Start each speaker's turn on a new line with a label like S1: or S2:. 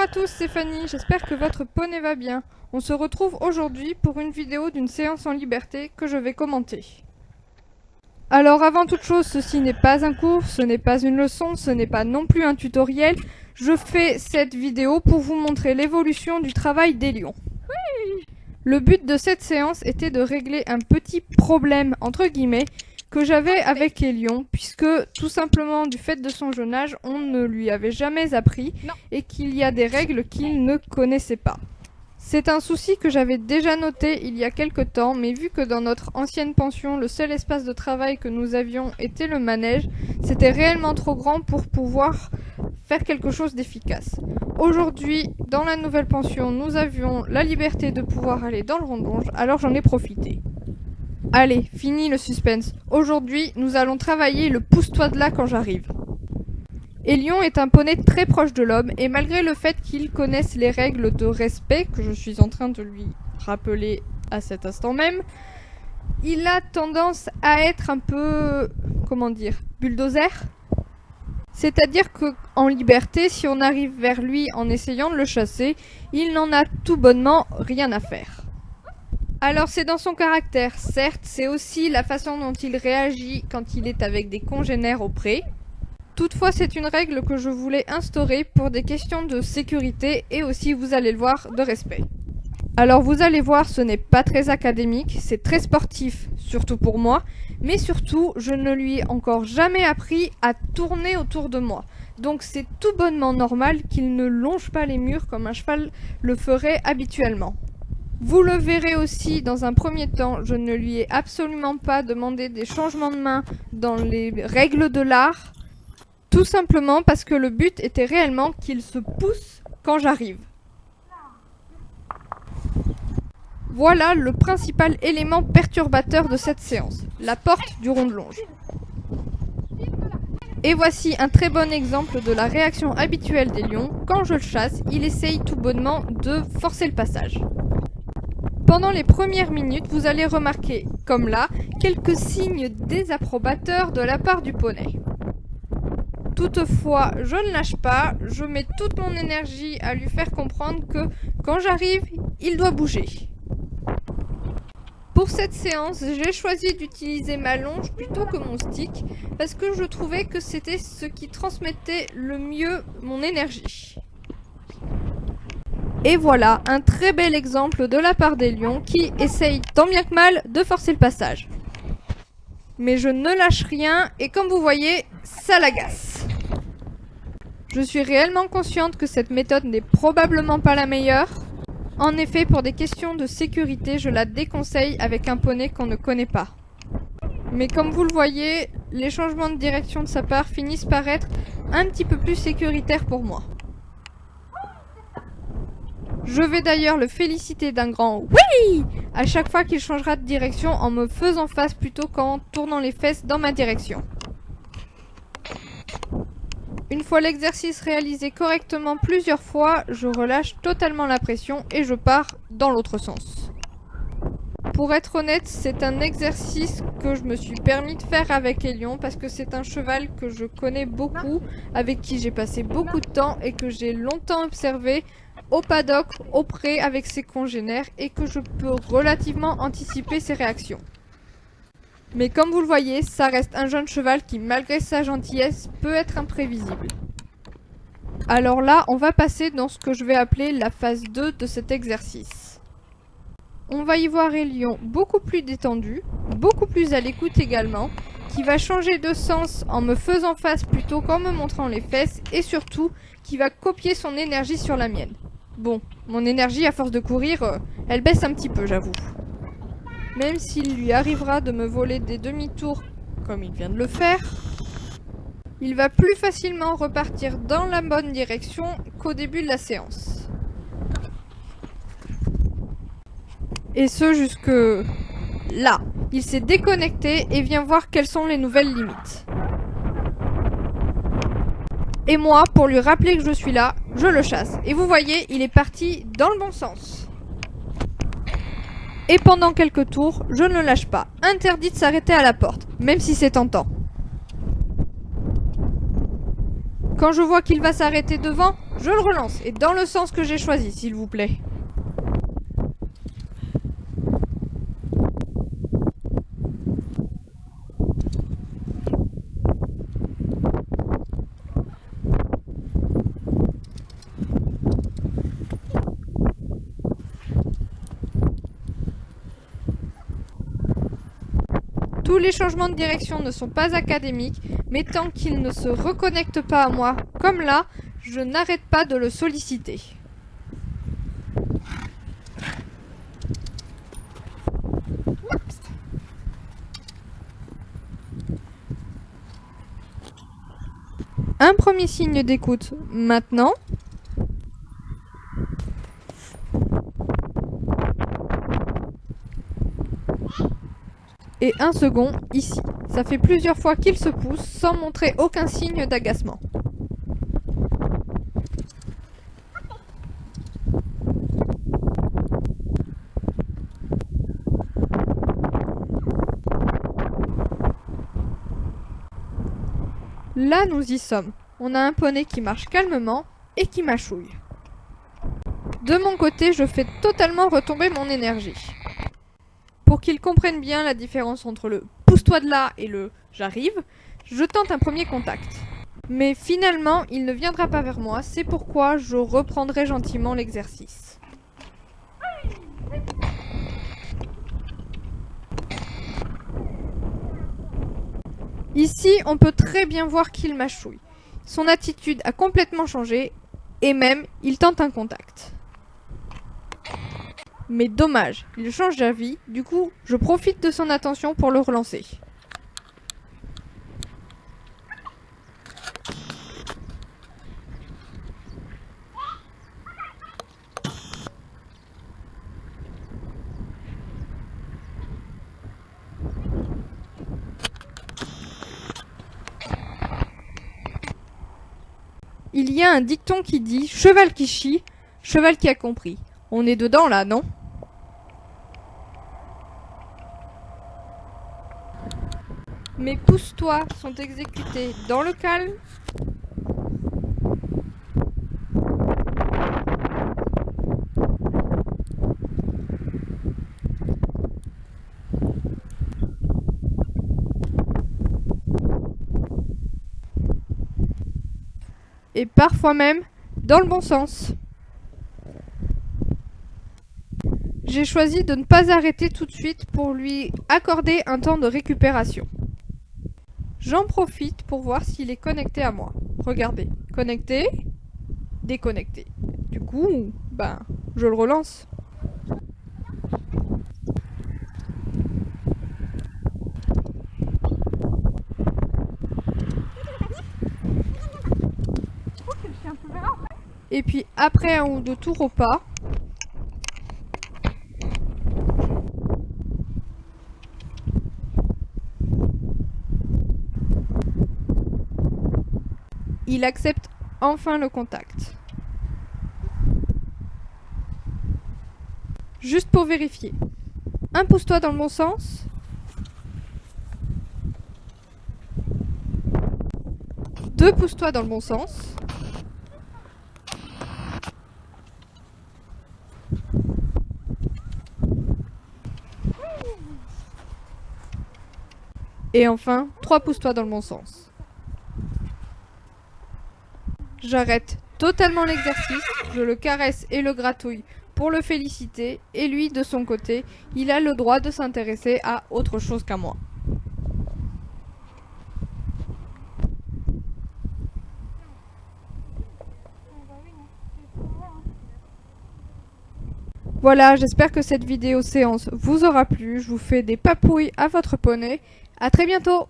S1: à tous, c'est Fanny, j'espère que votre poney va bien. On se retrouve aujourd'hui pour une vidéo d'une séance en liberté que je vais commenter. Alors avant toute chose, ceci n'est pas un cours, ce n'est pas une leçon, ce n'est pas non plus un tutoriel. Je fais cette vidéo pour vous montrer l'évolution du travail des lions. Le but de cette séance était de régler un petit problème, entre guillemets, que j'avais avec Elion, puisque tout simplement du fait de son jeune âge, on ne lui avait jamais appris et qu'il y a des règles qu'il ne connaissait pas. C'est un souci que j'avais déjà noté il y a quelque temps, mais vu que dans notre ancienne pension, le seul espace de travail que nous avions était le manège, c'était réellement trop grand pour pouvoir faire quelque chose d'efficace. Aujourd'hui, dans la nouvelle pension, nous avions la liberté de pouvoir aller dans le rondonge, alors j'en ai profité. Allez, fini le suspense. Aujourd'hui, nous allons travailler le pousse-toi de là quand j'arrive. Elion est un poney très proche de l'homme et malgré le fait qu'il connaisse les règles de respect que je suis en train de lui rappeler à cet instant même, il a tendance à être un peu, bulldozer. C'est-à-dire qu'en liberté, si on arrive vers lui en essayant de le chasser, il n'en a tout bonnement rien à faire. Alors c'est dans son caractère, certes, c'est aussi la façon dont il réagit quand il est avec des congénères au pré. Toutefois, c'est une règle que je voulais instaurer pour des questions de sécurité et aussi, vous allez le voir, de respect. Alors vous allez voir, ce n'est pas très académique, c'est très sportif, surtout pour moi, mais surtout, je ne lui ai encore jamais appris à tourner autour de moi. Donc c'est tout bonnement normal qu'il ne longe pas les murs comme un cheval le ferait habituellement. Vous le verrez aussi dans un premier temps, je ne lui ai absolument pas demandé des changements de main dans les règles de l'art, tout simplement parce que le but était réellement qu'il se pousse quand j'arrive. Voilà le principal élément perturbateur de cette séance, la porte du ronde-longe. Et voici un très bon exemple de la réaction habituelle des lions. Quand je le chasse, il essaye tout bonnement de forcer le passage. Pendant les premières minutes, vous allez remarquer, comme là, quelques signes désapprobateurs de la part du poney. Toutefois, je ne lâche pas, je mets toute mon énergie à lui faire comprendre que, quand j'arrive, il doit bouger. Pour cette séance, j'ai choisi d'utiliser ma longe plutôt que mon stick, parce que je trouvais que c'était ce qui transmettait le mieux mon énergie. Et voilà, un très bel exemple de la part des lions qui essayent tant bien que mal de forcer le passage. Mais je ne lâche rien et comme vous voyez, ça l'agace. Je suis réellement consciente que cette méthode n'est probablement pas la meilleure. En effet, pour des questions de sécurité, je la déconseille avec un poney qu'on ne connaît pas. Mais comme vous le voyez, les changements de direction de sa part finissent par être un petit peu plus sécuritaires pour moi. Je vais d'ailleurs le féliciter d'un grand oui à chaque fois qu'il changera de direction en me faisant face plutôt qu'en tournant les fesses dans ma direction. Une fois l'exercice réalisé correctement plusieurs fois, je relâche totalement la pression et je pars dans l'autre sens. Pour être honnête, c'est un exercice que je me suis permis de faire avec Elion parce que c'est un cheval que je connais beaucoup, avec qui j'ai passé beaucoup de temps et que j'ai longtemps observé au paddock, au pré avec ses congénères et que je peux relativement anticiper ses réactions. Mais comme vous le voyez, ça reste un jeune cheval qui, malgré sa gentillesse, peut être imprévisible. Alors là, on va passer dans ce que je vais appeler la phase 2 de cet exercice. On va y voir Elion beaucoup plus détendu, beaucoup plus à l'écoute également, qui va changer de sens en me faisant face plutôt qu'en me montrant les fesses et surtout qui va copier son énergie sur la mienne. Bon, mon énergie à force de courir, elle baisse un petit peu, j'avoue. Même s'il lui arrivera de me voler des demi-tours comme il vient de le faire, il va plus facilement repartir dans la bonne direction qu'au début de la séance. Et ce jusque là. Il s'est déconnecté et vient voir quelles sont les nouvelles limites. Et moi, pour lui rappeler que je suis là, je le chasse. Et vous voyez, il est parti dans le bon sens. Et pendant quelques tours, je ne le lâche pas. Interdit de s'arrêter à la porte, même si c'est tentant. Quand je vois qu'il va s'arrêter devant, Je le relance, et dans le sens que j'ai choisi, s'il vous plaît. Tous les changements de direction ne sont pas académiques, mais tant qu'il ne se reconnecte pas à moi, comme là, je n'arrête pas de le solliciter. Un premier signe d'écoute maintenant. Et un second ici. Ça fait plusieurs fois qu'il se pousse sans montrer aucun signe d'agacement. Là, nous y sommes. On a un poney qui marche calmement et qui mâchouille. De mon côté, je fais totalement retomber mon énergie. Pour qu'il comprenne bien la différence entre le « pousse-toi de là » et le « j'arrive », je tente un premier contact. Mais finalement, il ne viendra pas vers moi, c'est pourquoi je reprendrai gentiment l'exercice. Ici, on peut très bien voir qu'il mâchouille. Son attitude a complètement changé, et même, il tente un contact. Mais dommage, il change d'avis, du coup, je profite de son attention pour le relancer. Il y a un dicton qui dit « cheval qui chie, cheval qui a compris ». On est dedans là, non? Mes pousse-toi sont exécutés dans le calme. Et parfois même dans le bon sens. J'ai choisi de ne pas arrêter tout de suite pour lui accorder un temps de récupération. J'en profite pour voir s'il est connecté à moi. Regardez, connecté, déconnecté. Du coup, je le relance. Et puis après un ou deux tours au pas, il accepte enfin le contact. Juste pour vérifier. Un pousse-toi dans le bon sens. Deux pousse-toi dans le bon sens. Et enfin, 3 pousse-toi dans le bon sens. J'arrête totalement l'exercice, je le caresse et le gratouille pour le féliciter, et lui, de son côté, il a le droit de s'intéresser à autre chose qu'à moi. Voilà, j'espère que cette vidéo séance vous aura plu. Je vous fais des papouilles à votre poney. À très bientôt!